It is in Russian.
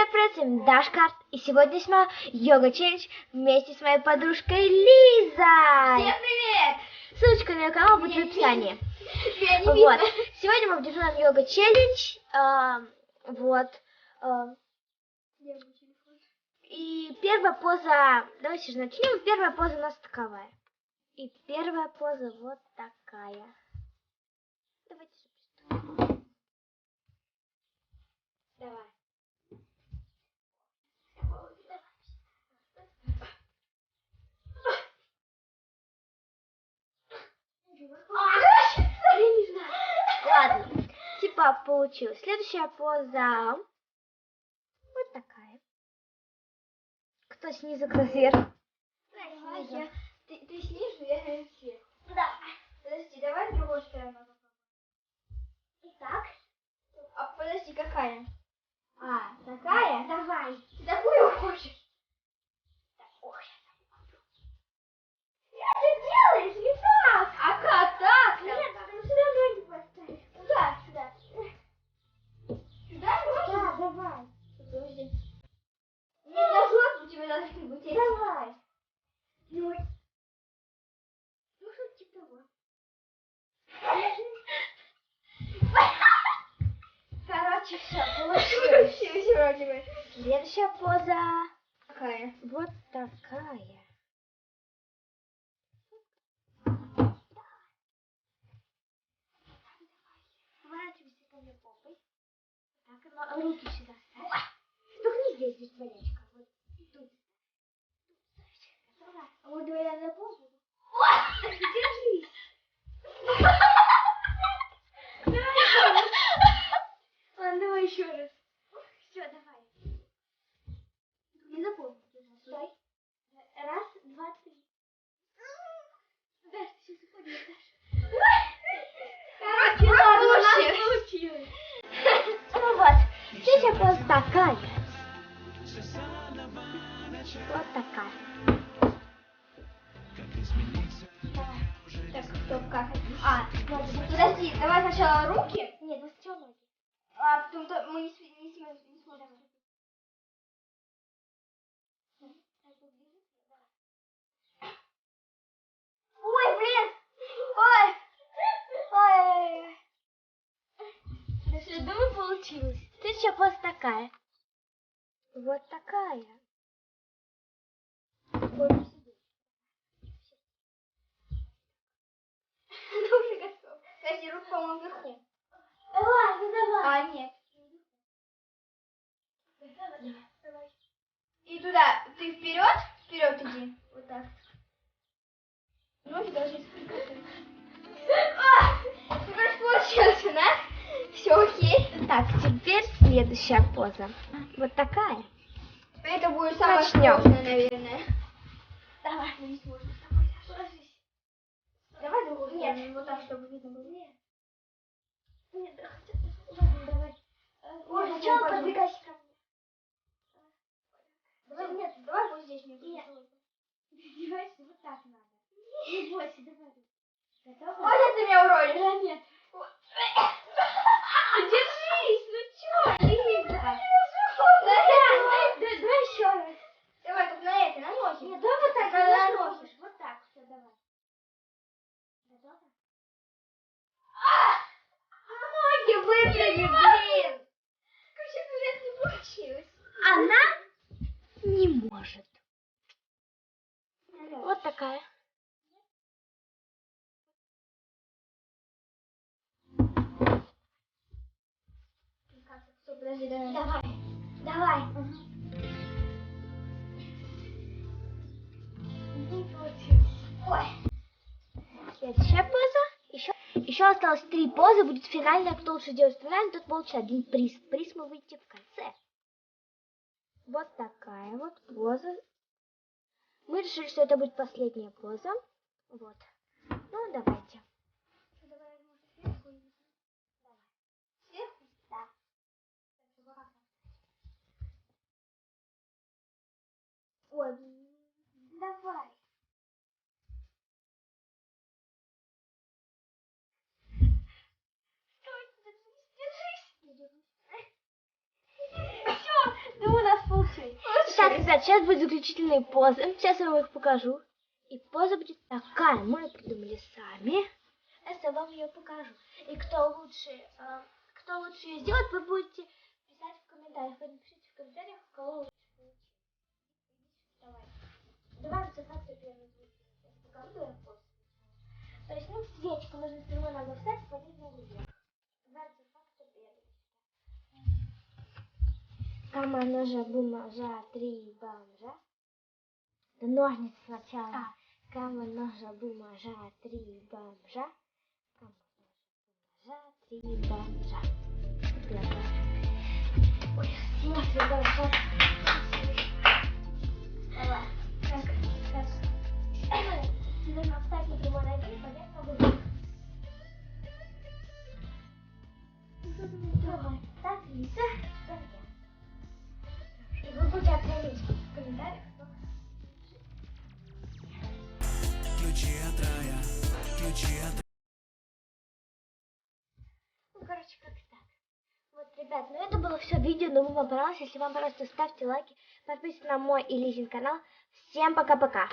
привет, всем Дашкарт, и сегодня снимаю йога челлендж вместе с моей подружкой Лизой. Всем привет! Ссылочка на ее канал будет в описании. Вот. Сегодня мы делаем йога челлендж. И первая поза, давайте же начнем. Первая поза у нас таковая. И первая поза вот такая. Давайте же приступим. Давай. Я не знаю. Ладно, типа получилось. Следующая поза вот такая. Кто снизу, кто сверху? Ты снизу, я сверху. Да. Подожди, давай в другую сторону попробуем. Итак. А подожди, какая? А, такая? Давай. Ты такую хочешь? Ой, ты делаешь не так. А как так? Нет, ты сюда ноги поставишь. Куда? Сюда. Сюда ноги? Да, давай. Подожди. Не на жопу тебе должны быть. Давай. Ну что типа того. Короче, все, получилось. Все вроде бы. Следующая поза Какая? вот такая. Поворачивайся ко мне попой. Так, руки сюда ставь. Стукни здесь болячка. Вот тут. Давай. А вот давай я на позу. Держись. Ладно, давай еще раз. Все, давай. Не запомни. Стой. Раз, два, три. Даш, ты сейчас упадешь, Даш. Короче, ладно, у нас получилось. Ну вот, следующая поза такая. Вот такая. Так, стоп, как? Подожди, давай сначала руки, Нет, ну сначала ноги. а потом мы не сможем. Ой, блин! Ой! Ой! Я думаю, получилось. Следующая поза такая. Вот такая. Ну уже готов. Кстати, рук, по-моему, вверху. Давай, ну давай. А, нет. Давай. И туда, ты вперед иди. Вот так. Ноги должны соприкасаться. Ну, короче, получилось у нас. Все окей. Так, теперь следующая поза. Вот такая. Это будет самое Начнем. сложное, наверное. Давай. Не сложно с тобой. Ложись. Давай другую сторону, вот так, чтобы видно было. Нет. Нет, да хотя бы. Ладно, давай. Ой, Нет, сначала упади. подвигайся ко мне. Давай, Нет, давай вот здесь мне. Нет. Издевайся, вот так надо. Не бойся, давай. Готова? Ой, ты меня уронишь. Да нет. Держись, ну чё, Лиза? Давай еще раз. Давай, тут на это, на ноги. Нет, давай вот так, на на ноги. ноги. Вот так, все, давай. Готова? Ноги выпрями, блин. Короче, блин, не получилось. Она не может. Вот такая. Стоп, подожди, давай. Давай. Давай. Не получилось. Ой. Следующая поза. Еще осталось 3 позы. Будет финальная. Кто лучше делает финальную, тот получит один приз. Приз мы выйдем в конце. Вот такая вот поза. Мы решили, что это будет последняя поза. Вот. Ну, давайте. Давай, может, сверху? Давай. Сверху? Да. Ой, давай. Стой, держись. Все, давай. Так, ребят, сейчас будут заключительные позы. Сейчас я вам их покажу. И поза будет такая. Мы ее придумали сами. Сейчас я вам ее покажу. И кто лучше ее сделает, вы будете писать в комментариях. Вы напишите в комментариях, у кого лучше получилось. Давай. Давай вот как ты первый будет. Я покажу, я позу. То есть, ну, свечку нужно сперва надо встать, поднять ногу вверх. Давай вот как ты первый. Кама, ножа, бумажа, три бомжа. Да ножницы сначала. Кама, ножа, бумажа, три бомжа. Кама, ножа, бумажа, три бомжа. Ой, смотри, бомжа. Давай. Так. Ты должна встать на прямой ноге и поднять ногу вверх. Давай. Так, Лиса. И вы будете отправить в комментариях. Ну, короче, как так. Вот, ребят, ну это было все видео. Думаю, вам понравилось. Если вам понравилось, то ставьте лайки. Подписывайтесь на мой и Лизин канал. Всем пока-пока.